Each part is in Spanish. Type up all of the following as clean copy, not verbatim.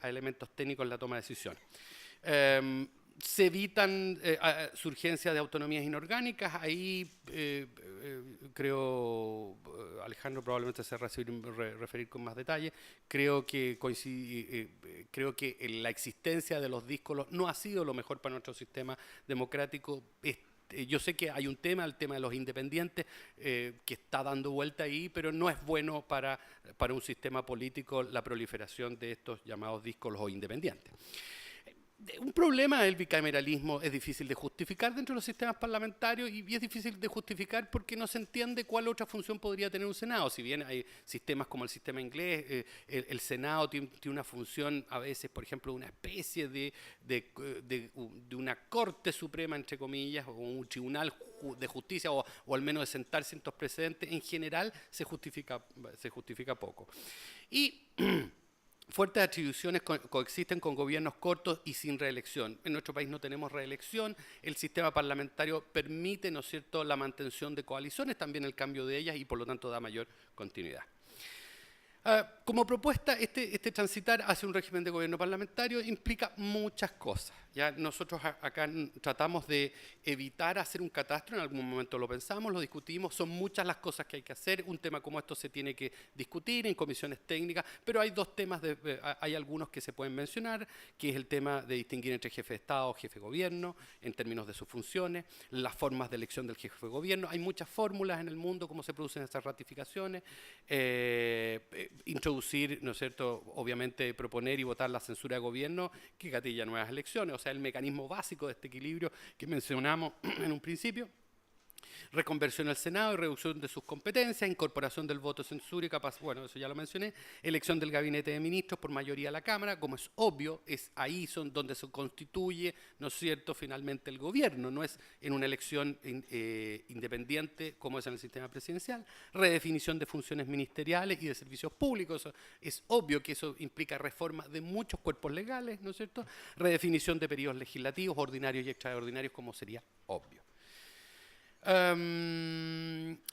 a elementos técnicos en la toma de decisiones. Se evitan surgencias de autonomías inorgánicas, ahí creo, Alejandro probablemente se referir con más detalle, creo que, creo que la existencia de los díscolos no ha sido lo mejor para nuestro sistema democrático. Yo sé que hay un tema, el tema de los independientes, que está dando vuelta ahí, pero no es bueno para un sistema político la proliferación de estos llamados díscolos o independientes. Un problema del bicameralismo es difícil de justificar dentro de los sistemas parlamentarios y es difícil de justificar porque no se entiende cuál otra función podría tener un Senado. Si bien hay sistemas como el sistema inglés, el Senado tiene una función a veces, por ejemplo, una especie de una Corte Suprema, entre comillas, o un tribunal de justicia o al menos de sentar ciertos precedentes, en general se justifica poco. Y fuertes atribuciones coexisten con gobiernos cortos y sin reelección. En nuestro país no tenemos reelección, el sistema parlamentario permite, ¿no es cierto?, la mantención de coaliciones, también el cambio de ellas y por lo tanto da mayor continuidad. Como propuesta, este transitar hacia un régimen de gobierno parlamentario implica muchas cosas. ¿Ya? Nosotros acá tratamos de evitar hacer un catastro, en algún momento lo pensamos, lo discutimos, son muchas las cosas que hay que hacer, un tema como esto se tiene que discutir en comisiones técnicas, pero hay dos temas, hay algunos que se pueden mencionar, que es el tema de distinguir entre jefe de Estado o jefe de gobierno, en términos de sus funciones, las formas de elección del jefe de gobierno, hay muchas fórmulas en el mundo, cómo se producen estas ratificaciones, introducir, ¿no es cierto?, obviamente proponer y votar la censura de gobierno que gatilla nuevas elecciones, o sea, el mecanismo básico de este equilibrio que mencionamos en un principio. Reconversión al Senado y reducción de sus competencias, incorporación del voto de censura y bueno, eso ya lo mencioné, elección del gabinete de ministros por mayoría de la Cámara, como es obvio, es ahí donde se constituye, ¿no es cierto?, finalmente el gobierno, no es en una elección independiente como es en el sistema presidencial, redefinición de funciones ministeriales y de servicios públicos, es obvio que eso implica reforma de muchos cuerpos legales, ¿no es cierto?, redefinición de periodos legislativos, ordinarios y extraordinarios, como sería obvio.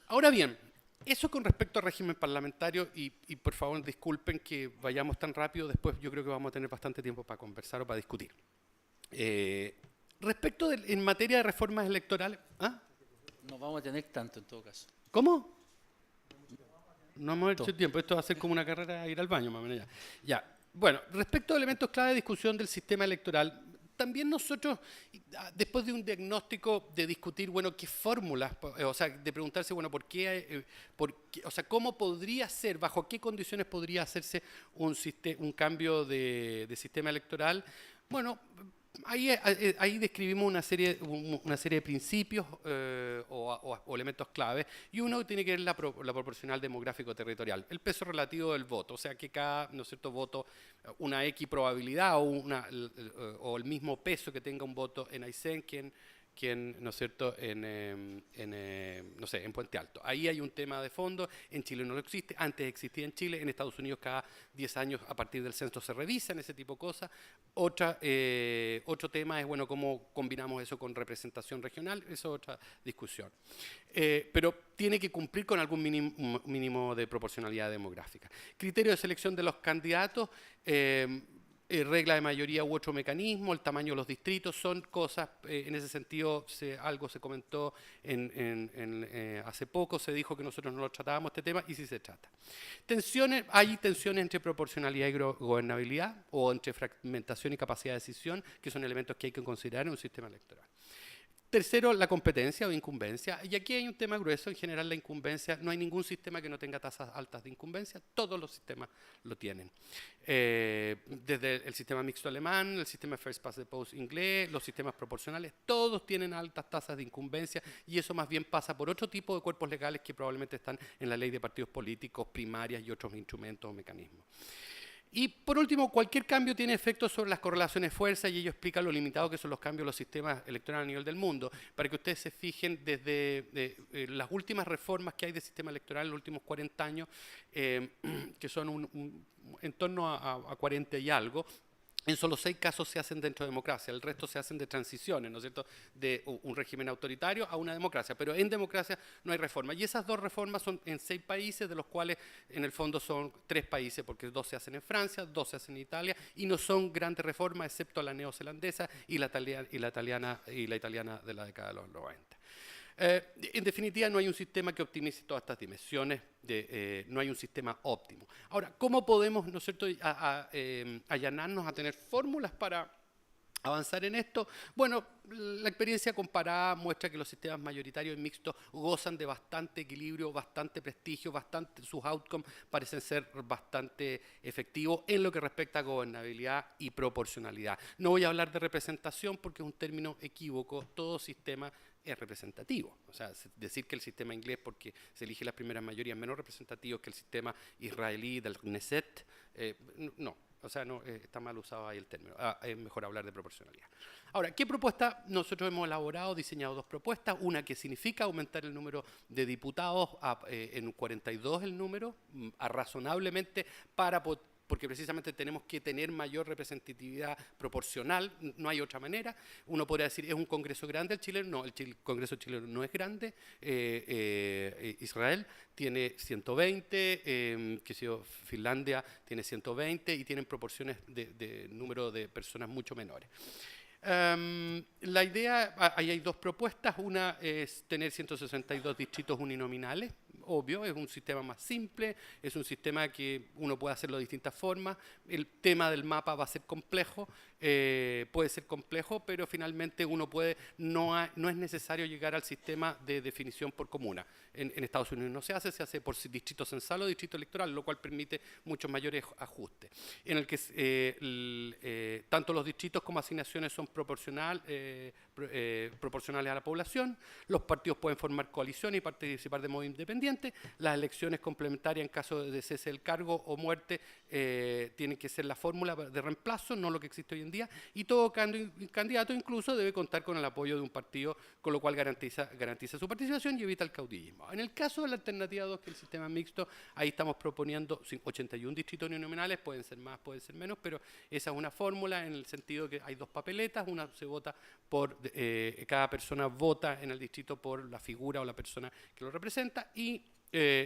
Ahora bien, eso con respecto al régimen parlamentario, y por favor disculpen que vayamos tan rápido, después yo creo que vamos a tener bastante tiempo para conversar o para discutir. Respecto en materia de reformas electorales... ¿Ah? No vamos a tener tanto en todo caso. ¿Cómo? No hemos hecho tiempo, esto va a ser como una carrera a ir al baño, más o menos ya. Bueno, respecto a elementos clave de discusión del sistema electoral, también nosotros, después de un diagnóstico de discutir, bueno, qué fórmulas, o sea, de preguntarse, bueno, o sea, cómo podría ser, bajo qué condiciones podría hacerse un cambio de sistema electoral, bueno, ahí describimos una serie de principios o elementos clave, y uno tiene que ver la proporcional demográfico territorial, el peso relativo del voto, o sea que cada, ¿no es cierto?, voto, una X probabilidad o el mismo peso que tenga un voto en Aysén quien, ¿no es cierto?, no sé, en Puente Alto. Ahí hay un tema de fondo, en Chile no existe, antes existía en Chile, en Estados Unidos cada 10 años a partir del censo se revisan ese tipo de cosas. Otro tema es, bueno, cómo combinamos eso con representación regional, eso es otra discusión. Pero tiene que cumplir con algún mínimo de proporcionalidad demográfica. Criterio de selección de los candidatos, regla de mayoría u otro mecanismo, el tamaño de los distritos, son cosas, en ese sentido algo se comentó hace poco, se dijo que nosotros no lo tratábamos este tema y sí se trata. Hay tensiones entre proporcionalidad y gobernabilidad o entre fragmentación y capacidad de decisión, que son elementos que hay que considerar en un sistema electoral. Tercero, la competencia o incumbencia. Y aquí hay un tema grueso, en general la incumbencia, no hay ningún sistema que no tenga tasas altas de incumbencia, todos los sistemas lo tienen. Desde el sistema mixto alemán, el sistema first past the post inglés, los sistemas proporcionales, todos tienen altas tasas de incumbencia y eso más bien pasa por otro tipo de cuerpos legales que probablemente están en la ley de partidos políticos, primarias y otros instrumentos o mecanismos. Y por último, cualquier cambio tiene efectos sobre las correlaciones de fuerza y ello explica lo limitado que son los cambios de los sistemas electorales a nivel del mundo. Para que ustedes se fijen, desde las últimas reformas que hay del sistema electoral en los últimos 40 años, que son en torno a 40 y algo, en solo 6 casos se hacen dentro de democracia, el resto se hacen de transiciones, ¿no es cierto?, de un régimen autoritario a una democracia, pero en democracia no hay reforma. Y esas 2 reformas son en 6 países, de los cuales en el fondo son 3 países, porque 2 se hacen en Francia, 2 se hacen en Italia, y no son grandes reformas, excepto la neozelandesa y la italiana de la década de los 90. En definitiva, no hay un sistema que optimice todas estas dimensiones, no hay un sistema óptimo. Ahora, ¿cómo podemos, ¿no es cierto?, allanarnos a tener fórmulas para avanzar en esto? Bueno, la experiencia comparada muestra que los sistemas mayoritarios y mixtos gozan de bastante equilibrio, bastante prestigio, sus outcomes parecen ser bastante efectivos en lo que respecta a gobernabilidad y proporcionalidad. No voy a hablar de representación porque es un término equívoco. Todo sistema es representativo. O sea, decir que el sistema inglés, porque se elige las primeras mayorías, menos representativo que el sistema israelí del Knesset, no. O sea, no, está mal usado ahí el término. Es mejor hablar de proporcionalidad. Ahora, ¿qué propuesta? Nosotros hemos elaborado, diseñado 2 propuestas. Una que significa aumentar el número de diputados en 42 el número, razonablemente, porque precisamente tenemos que tener mayor representatividad proporcional, no hay otra manera. Uno podría decir, ¿es un congreso grande el chileno? No, el congreso chileno no es grande. Israel tiene 120, Finlandia tiene 120 y tienen proporciones de número de personas mucho menores. La idea, ahí hay 2 propuestas. Una es tener 162 distritos uninominales. Obvio, es un sistema más simple, es un sistema que uno puede hacerlo de distintas formas. El tema del mapa va a ser complejo, puede ser complejo, pero finalmente uno puede, no es necesario llegar al sistema de definición por comuna. En Estados Unidos no se hace por distrito censal o distrito electoral, lo cual permite muchos mayores ajustes. En el que tanto los distritos como asignaciones son proporcionales a la población. Los partidos pueden formar coaliciones y participar de modo independiente. Las elecciones complementarias en caso de cese del cargo o muerte tienen que ser la fórmula de reemplazo, no lo que existe hoy en día. Y todo candidato incluso debe contar con el apoyo de un partido, con lo cual garantiza su participación y evita el caudillismo. En el caso de la alternativa 2, que es el sistema mixto, ahí estamos proponiendo 81 distritos uninominales, pueden ser más, pueden ser menos, pero esa es una fórmula en el sentido que hay 2 papeletas, una se vota por, cada persona vota en el distrito por la figura o la persona que lo representa y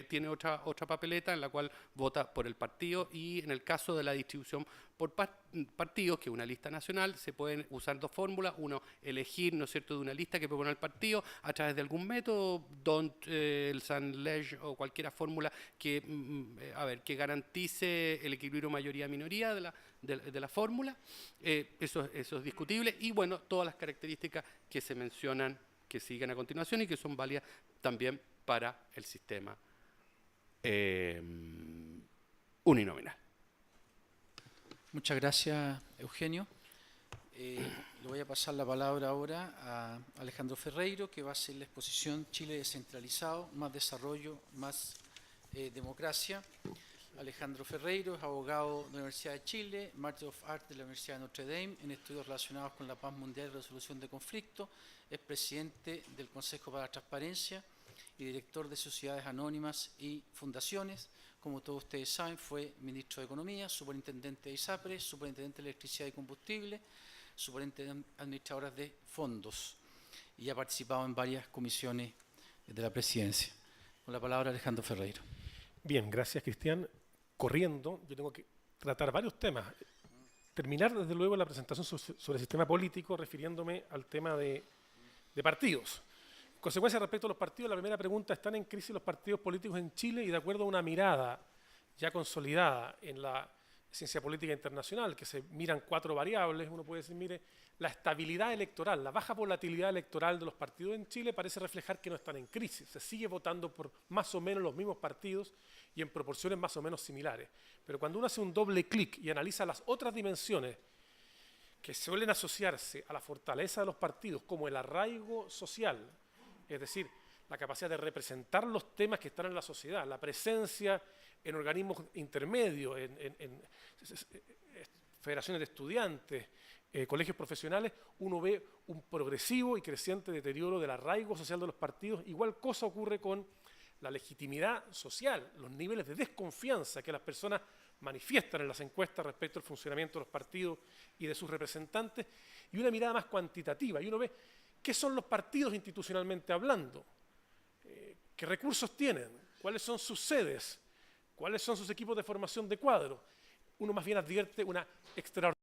tiene otra papeleta en la cual vota por el partido, y en el caso de la distribución por partidos, que es una lista nacional, se pueden usar 2 fórmulas. Uno, elegir, ¿no es cierto?, de una lista que propone el partido a través de algún método, el Sunledge o cualquier fórmula que, que garantice el equilibrio mayoría-minoría de la fórmula. Eso es discutible. Y bueno, todas las características que se mencionan, que siguen a continuación y que son válidas también para el sistema uninominal. Muchas gracias, Eugenio. Le voy a pasar la palabra ahora a Alejandro Ferreiro, que va a hacer la exposición Chile descentralizado, más desarrollo, más democracia. Alejandro Ferreiro es abogado de la Universidad de Chile, Master of Arts de la Universidad de Notre Dame en estudios relacionados con la paz mundial y resolución de conflictos. Es presidente del Consejo para la Transparencia y director de sociedades anónimas y fundaciones. Como todos ustedes saben, fue ministro de Economía, superintendente de ISAPRE, superintendente de Electricidad y Combustible, superintendente administrador de fondos, y ha participado en varias comisiones de la presidencia. Con la palabra, Alejandro Ferreiro. Bien, gracias, Cristian. Corriendo, yo tengo que tratar varios temas. Terminar, desde luego, la presentación sobre el sistema político, refiriéndome al tema de partidos. En consecuencia, respecto a los partidos, la primera pregunta: ¿están en crisis los partidos políticos en Chile? Y de acuerdo a una mirada ya consolidada en la ciencia política internacional, que se miran 4 variables, uno puede decir, mire, la estabilidad electoral, la baja volatilidad electoral de los partidos en Chile parece reflejar que no están en crisis. Se sigue votando por más o menos los mismos partidos y en proporciones más o menos similares. Pero cuando uno hace un doble clic y analiza las otras dimensiones que suelen asociarse a la fortaleza de los partidos, como el arraigo social, es decir, la capacidad de representar los temas que están en la sociedad, la presencia en organismos intermedios, en federaciones de estudiantes, colegios profesionales, uno ve un progresivo y creciente deterioro del arraigo social de los partidos. Igual cosa ocurre con la legitimidad social, los niveles de desconfianza que las personas manifiestan en las encuestas respecto al funcionamiento de los partidos y de sus representantes, y una mirada más cuantitativa. Y uno ve qué son los partidos institucionalmente hablando, qué recursos tienen, cuáles son sus sedes, cuáles son sus equipos de formación de cuadro. Uno más bien advierte una extraordinaria